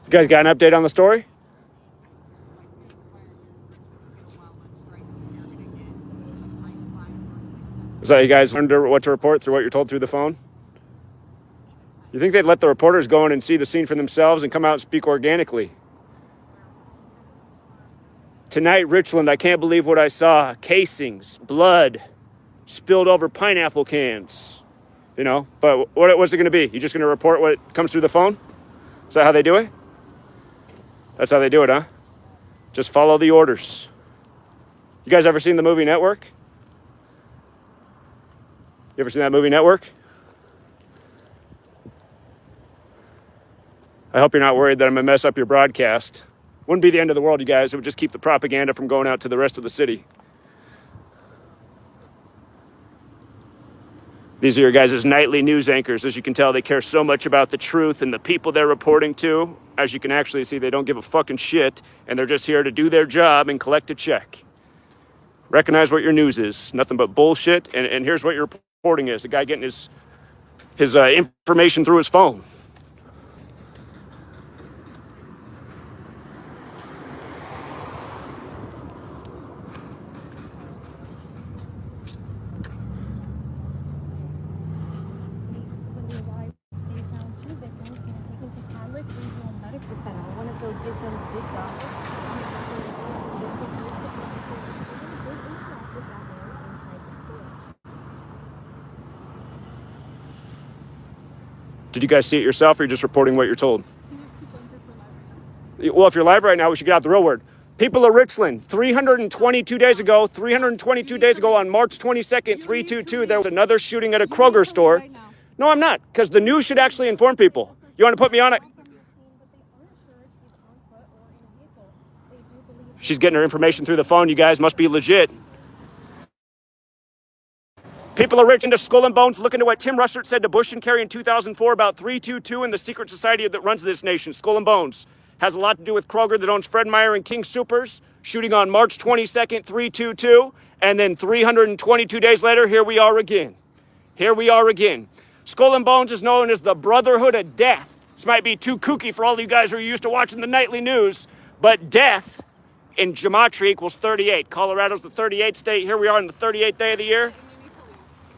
You guys got an update on the story? Is that you guys learned what to report through what you're told through the phone? You think they'd let the reporters go in and see the scene for themselves and come out and speak organically? Tonight, Richland, I can't believe what I saw. Casings, blood, spilled over pineapple cans. You know, but what's it going to be? You just going to report what comes through the phone? Is that how they do it? That's how they do it, huh? Just follow the orders. You guys ever seen the movie Network? You ever seen that movie Network? I hope you're not worried that I'm going to mess up your broadcast. Wouldn't be the end of the world, you guys. It would just keep the propaganda from going out to the rest of the city. These are your guys' nightly news anchors. As you can tell, they care so much about the truth and the people they're reporting to. As you can actually see, they don't give a fucking shit, and they're just here to do their job and collect a check. Recognize what your news is. Nothing but bullshit, and here's what your reporting is. A guy getting his information through his phone. Did you guys see it yourself, or are you just reporting what you're told? Well, if you're live right now, we should get out the real word. People of Richland, 322 days ago on March 22nd, 322, there was another shooting at a Kroger store. No, I'm not, because the news should actually inform people. You want to put me on it? She's getting her information through the phone. You guys must be legit. People are rich into skull and bones. Look into what Tim Russert said to Bush and Kerry in 2004 about 322 and the secret society that runs this nation. Skull and Bones has a lot to do with Kroger that owns Fred Meyer and King Soopers, shooting on March 22nd, 322. And then 322 days later, here we are again. Here we are again. Skull and Bones is known as the Brotherhood of Death. This might be too kooky for all of you guys who are used to watching the nightly news, but death in Gematria equals 38. Colorado's the 38th state. Here we are on the 38th day of the year.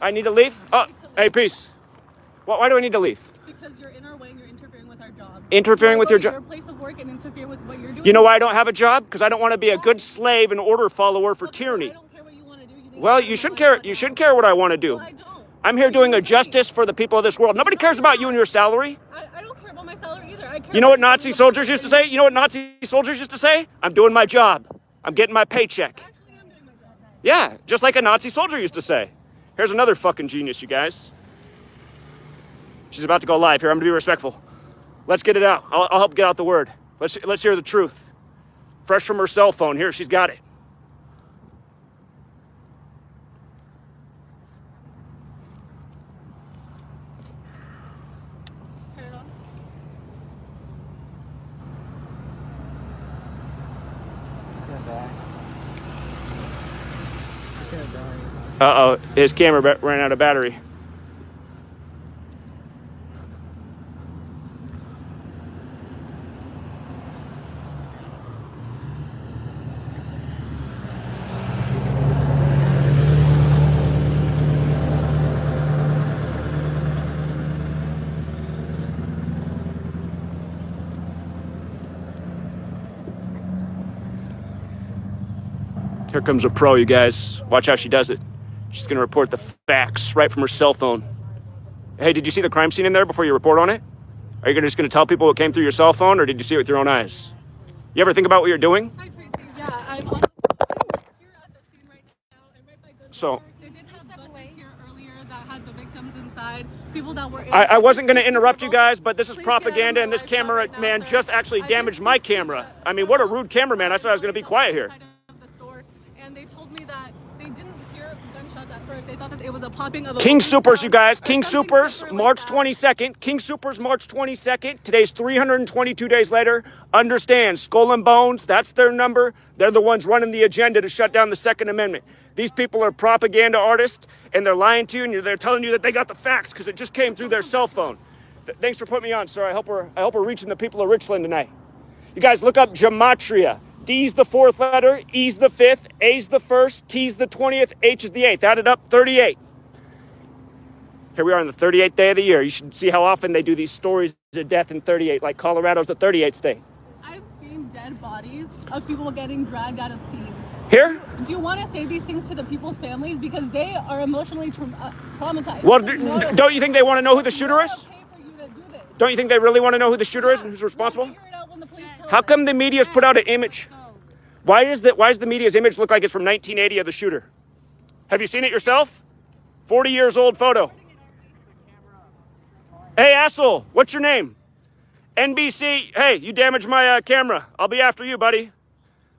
I need to leave? Oh, hey, peace. Why do I need to leave? Because you're in our way and you're interfering with our job. Interfering with your job? Your place of work and interfere with what you're doing. You know why I don't have a job? Because I don't want to be a good slave and order follower for tyranny. I don't care what you want to do. Well, you should care. You should care what I want to do. I don't. I'm here doing a justice for the people of this world. Nobody cares about you and your salary. I don't care about my salary either. I care. You know what Nazi soldiers used to say? You know what Nazi soldiers used to say? I'm doing my job. I'm getting my paycheck. Actually, I'm doing my job. Yeah, just like a Nazi soldier used to say. Here's another fucking genius, you guys. She's about to go live here. I'm going to be respectful. Let's get it out. I'll help get out the word. Let's hear the truth. Fresh from her cell phone. Here, she's got it. Turn it on. He's gonna die. He's gonna die. Uh-oh, his camera ran out of battery. Here comes a pro, you guys. Watch how she does it. She's going to report the facts right from her cell phone. Hey, did you see the crime scene in there before you report on it? Are you just going to tell people what came through your cell phone, or did you see it with your own eyes? You ever think about what you're doing? Hi, Tracy. Yeah, I'm on the here at the scene right now. I'm right by Good So- Water. They did have buses here earlier that had the victims inside. People that were. I wasn't going to interrupt you guys, but this is propaganda, and this camera man just actually damaged my camera. I mean, what a rude cameraman. I said I was going to be quiet here. The store, and they told me that they didn't hear gunshots at first. They thought that it was a popping of a King balloon Soopers, sound you guys. or King something Soopers, super like March that. 22nd. King Soopers, March 22nd. Today's 322 days later. Understand, Skull and Bones, that's their number. They're the ones running the agenda to shut down the Second Amendment. These people are propaganda artists, and they're lying to you, and they're telling you that they got the facts because it just came through their cell phone. Thanks for putting me on, sir. I hope we're reaching the people of Richland tonight. You guys look up Gematria. D's the fourth letter, E's the fifth, A's the first, T's the 20th, H is the eighth. Add it up, 38. Here we are on the 38th day of the year. You should see how often they do these stories of death in 38, like Colorado's the 38th state. I've seen dead bodies of people getting dragged out of scenes. Here? Do you want to say these things to the people's families because they are emotionally traumatized? Well, don't you think they want to know who the shooter is? Okay for you to do this. Don't you think they really want to know who the shooter is and who's responsible? We'll figure it out when the police tell How us. come the media's put out an image? Why does the media's image look like it's from 1980 of the shooter? Have you seen it yourself? 40 years old photo. Hey, asshole, what's your name? NBC, hey, you damaged my camera. I'll be after you, buddy.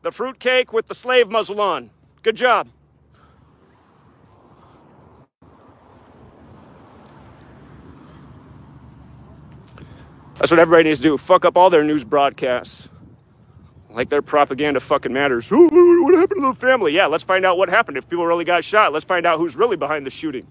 The fruitcake with the slave muzzle on. Good job. That's what everybody needs to do. Fuck up all their news broadcasts. Like their propaganda fucking matters. Ooh, what happened to the family? Yeah, let's find out what happened. If people really got shot, let's find out who's really behind the shooting.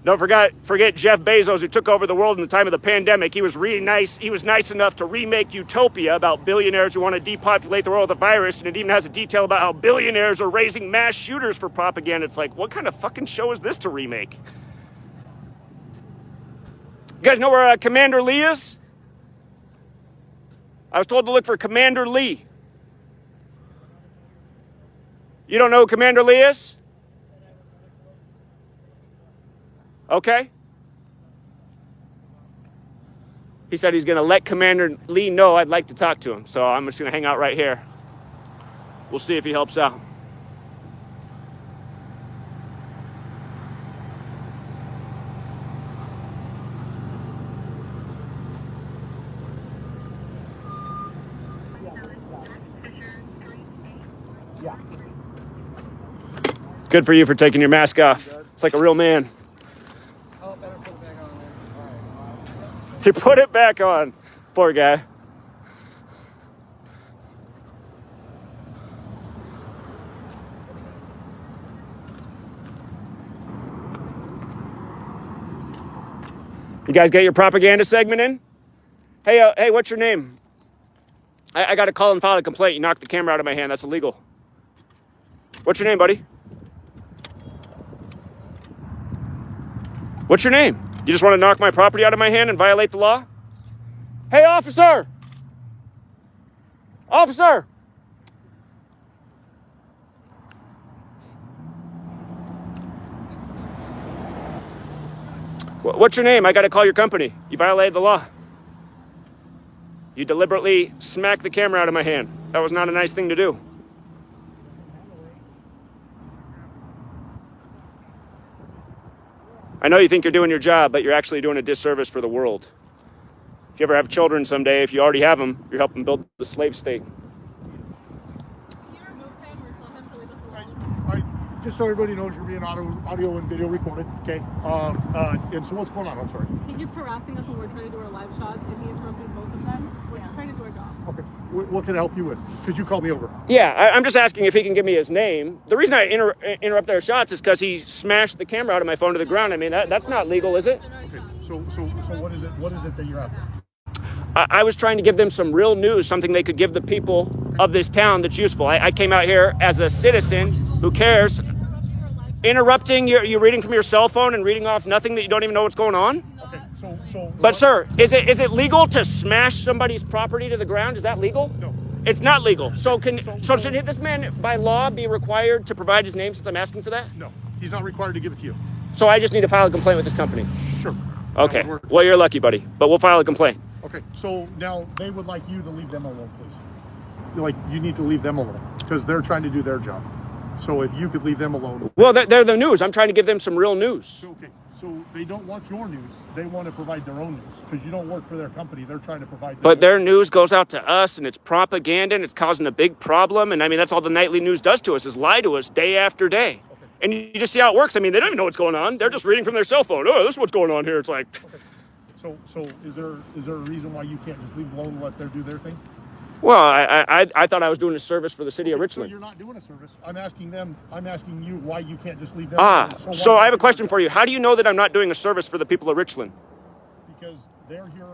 Don't forget Jeff Bezos, who took over the world in the time of the pandemic. He was really nice. He was nice enough to remake Utopia about billionaires who want to depopulate the world with a virus, and it even has a detail about how billionaires are raising mass shooters for propaganda. It's like, what kind of fucking show is this to remake? You guys know where Commander Lee is? I was told to look for Commander Lee. You don't know who Commander Lee is? Okay. He said he's going to let Commander Lee know I'd like to talk to him. So I'm just going to hang out right here. We'll see if he helps out. Yeah. Good for you for taking your mask off. It's like a real man. Oh, better put it back on there. All right. He put it back on. Poor guy. You guys get your propaganda segment in? Hey, what's your name? I got to call and file a complaint. You knocked the camera out of my hand. That's illegal. What's your name, buddy? What's your name? You just want to knock my property out of my hand and violate the law? Hey, officer! Officer! What's your name? I got to call your company. You violated the law. You deliberately smacked the camera out of my hand. That was not a nice thing to do. I know you think you're doing your job, but you're actually doing a disservice for the world. If you ever have children someday, if you already have them, you're helping build the slave state. Can you remove him or tell him to leave us All alone? right, just so everybody knows, you're being audio and video recorded, okay? And so what's going on? I'm sorry. He keeps harassing us when we're trying to do our live shots, and he interrupted both of them. We're just trying to do our job. Okay, what can I help you with? Because you called me over. Yeah, I'm just asking if he can give me his name. The reason I interrupt their shots is because he smashed the camera out of my phone to the ground. I mean, that's not legal, is it? Okay, so what is it? What is it that you're after? I was trying to give them some real news, something they could give the people of this town that's useful. I came out here as a citizen who cares. Interrupting, you're reading from your cell phone and reading off nothing that you don't even know what's going on? Okay, so. But sir, is it legal to smash somebody's property to the ground? Is that legal? No. It's not legal. So should this man by law be required to provide his name since I'm asking for that? No, he's not required to give it to you. So I just need to file a complaint with this company. Sure. Okay. That would work. Well, you're lucky, buddy. But we'll file a complaint. Okay, so now they would like you to leave them alone, please. You need to leave them alone because they're trying to do their job. So if you could leave them alone. Well, they're the news. I'm trying to give them some real news. Okay, so they don't want your news. They want to provide their own news because you don't work for their company. They're trying to provide But their news goes out to us, and it's propaganda, and it's causing a big problem. And I mean, that's all the nightly news does to us, is lie to us day after day. Okay. And you just see how it works. I mean, they don't even know what's going on. They're just reading from their cell phone. Oh, this is what's going on here. It's like... Okay. So is there a reason why you can't just leave them alone and let them do their thing? Well, I thought I was doing a service for the city of So Richland. you're not doing a service. I'm asking you why you can't just leave them. Ah, alone. so why I have a do question that? for you. How do you know that I'm not doing a service for the people of Richland? Because they're here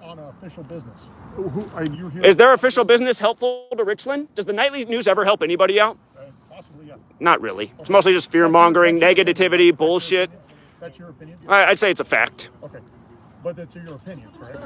on official business. And you're here. Is their official business helpful to Richland? Does the nightly news ever help anybody out? Possibly, yeah. Not really. It's mostly just fear-mongering, negativity, bullshit. That's your opinion? I'd say it's a fact. Okay. But that's your opinion, correct?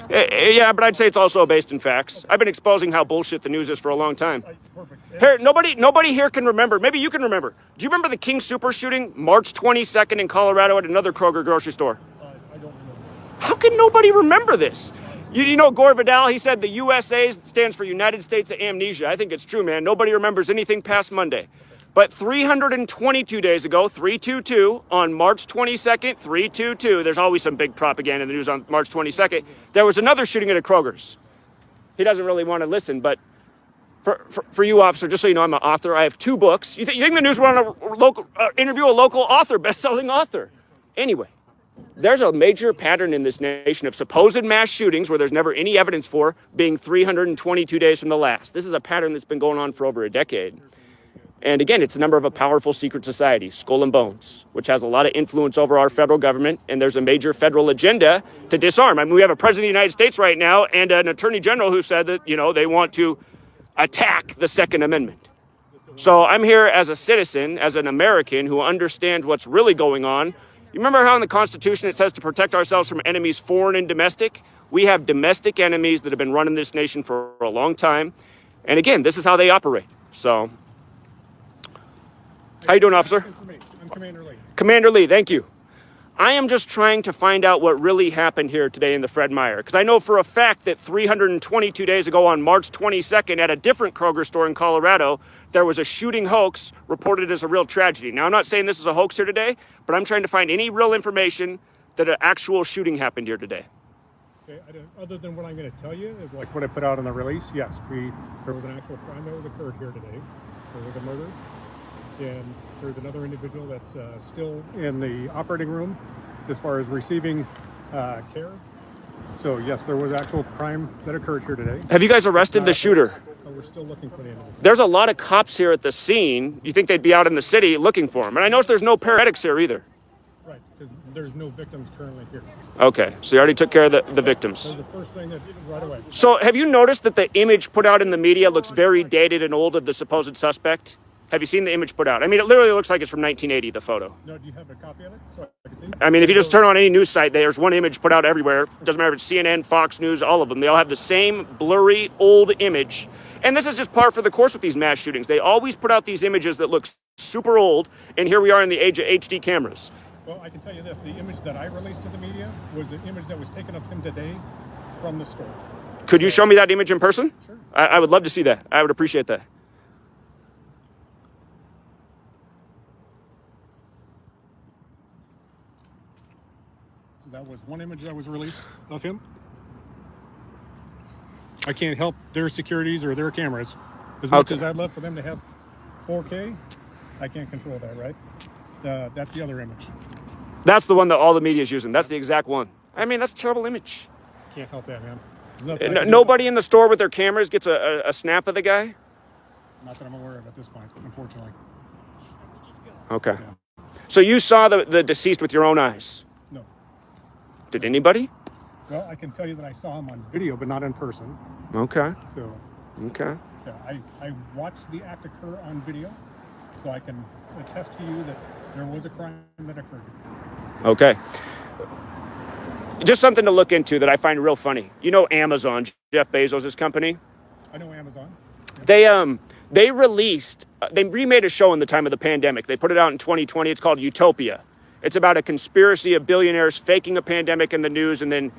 Yeah, but I'd say it's also based in facts. I've been exposing how bullshit the news is for a long time. Perfect. Here, nobody here can remember. Maybe you can remember. Do you remember the King Super shooting, March 22nd in Colorado at another Kroger grocery store? I don't remember. How can nobody remember this? You know Gore Vidal, he said the USA stands for United States of Amnesia. I think it's true, man. Nobody remembers anything past Monday. But 322 days ago, 322, on March 22nd, 322, there's always some big propaganda in the news on March 22nd, there was another shooting at a Kroger's. He doesn't really want to listen, but for you, officer, just so you know, I'm an author. I have 2 books. You think the news would want to interview a local author, best-selling author? Anyway, there's a major pattern in this nation of supposed mass shootings where there's never any evidence for being 322 days from the last. This is a pattern that's been going on for over a decade. And again, it's a member of a powerful secret society, Skull and Bones, which has a lot of influence over our federal government. And there's a major federal agenda to disarm. I mean, we have a president of the United States right now and an attorney general who said that, they want to attack the Second Amendment. So I'm here as a citizen, as an American who understands what's really going on. You remember how in the Constitution it says to protect ourselves from enemies foreign and domestic? We have domestic enemies that have been running this nation for a long time. And again, this is how they operate. So, how you doing, officer? I'm Commander Lee. Commander Lee, thank you. I am just trying to find out what really happened here today in the Fred Meyer, because I know for a fact that 322 days ago on March 22nd at a different Kroger store in Colorado, there was a shooting hoax reported as a real tragedy. Now, I'm not saying this is a hoax here today, but I'm trying to find any real information that an actual shooting happened here today. Okay, other than what I'm going to tell you is like what I put out in the release. Yes, there was an actual crime that was occurred here today. There was a murder. And there's another individual that's still in the operating room as far as receiving care. So yes, there was actual crime that occurred here today. Have you guys arrested the shooter? We're still looking for the individual. There's a lot of cops here at the scene. You think they'd be out in the city looking for him. And I notice there's no paramedics here either. Right, because there's no victims currently here. Okay, so you already took care of the victims. That was the first thing that right away. So have you noticed that the image put out in the media looks very dated and old of the supposed suspect? Have you seen the image put out? I mean, it literally looks like it's from 1980, the photo. No, do you have a copy of it so I can see? I mean, if you just turn on any news site, there's one image put out everywhere. Doesn't matter if it's CNN, Fox News, all of them. They all have the same blurry, old image. And this is just par for the course with these mass shootings. They always put out these images that look super old, and here we are in the age of HD cameras. Well, I can tell you this. The image that I released to the media was the image that was taken of him today from the store. Could you show me that image in person? Sure. I would love to see that. I would appreciate that. That was one image that was released of him. I can't help their securities or their cameras. As much as I'd love for them to have 4K, I can't control that, right? That's the other image. That's the one that all the media is using. That's the exact one. I mean, that's a terrible image. Can't help that, man. Nobody in the store with their cameras gets a snap of the guy? Not that I'm aware of at this point, unfortunately. Okay. Yeah. So you saw the deceased with your own eyes? No. Did anybody? Well, I can tell you that I saw him on video, but not in person. Okay. So, Okay. yeah, I watched the act occur on video, so I can attest to you that there was a crime that occurred. Okay. Just something to look into that I find real funny. You know Amazon, Jeff Bezos' company? I know Amazon. They released, they remade a show in the time of the pandemic. They put it out in 2020. It's called Utopia. It's about a conspiracy of billionaires faking a pandemic in the news and then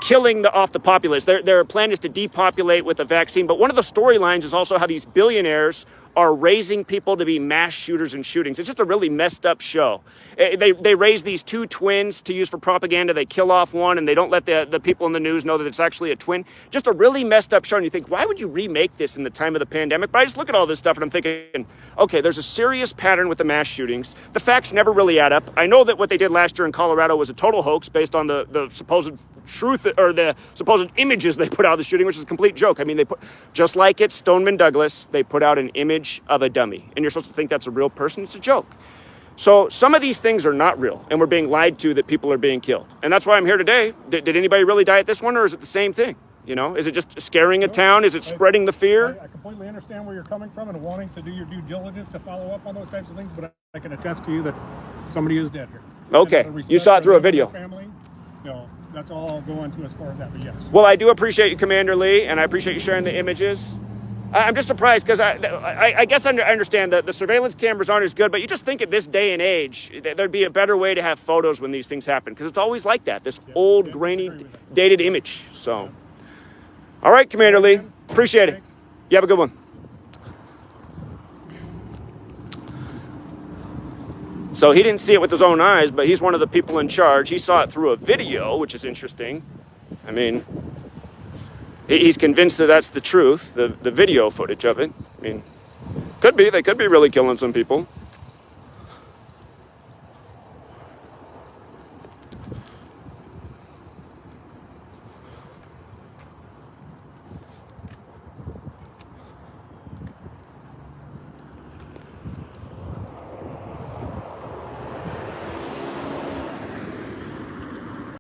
killing off the populace. Their plan is to depopulate with a vaccine. But one of the storylines is also how these billionaires are raising people to be mass shooters and shootings. It's just a really messed up show. They raise these 2 twins to use for propaganda. They kill off one and they don't let the people in the news know that it's actually a twin. Just a really messed up show. And you think, why would you remake this in the time of the pandemic? But I just look at all this stuff and I'm thinking, okay, there's a serious pattern with the mass shootings. The facts never really add up. I know that what they did last year in Colorado was a total hoax based on the supposed truth or the supposed images they put out of the shooting, which is a complete joke. I mean, they put, just like at Stoneman Douglas, they put out an image of a dummy, and you're supposed to think that's a real person. It's a joke. So some of these things are not real, and we're being lied to that people are being killed. And that's why I'm here today. Did anybody really die at this one, or is it the same thing? You know, is it just scaring a town? Is it spreading the fear? I completely understand where you're coming from and wanting to do your due diligence to follow up on those types of things, but I can attest to you that somebody is dead here. Okay, you saw it through a video. Family, that's all I'll go into as far as that, but yes. Well, I do appreciate you, Commander Lee, and I appreciate you sharing the images. I'm just surprised because I guess I understand that the surveillance cameras aren't as good, but you just think at this day and age, there'd be a better way to have photos when these things happen, because it's always like that, this old, grainy, dated image. So, all right, Commander Lee, appreciate it. You have a good one. So he didn't see it with his own eyes, but he's one of the people in charge. He saw it through a video, which is interesting. I mean, he's convinced that that's the truth, the video footage of it. I mean, could be. They could be really killing some people.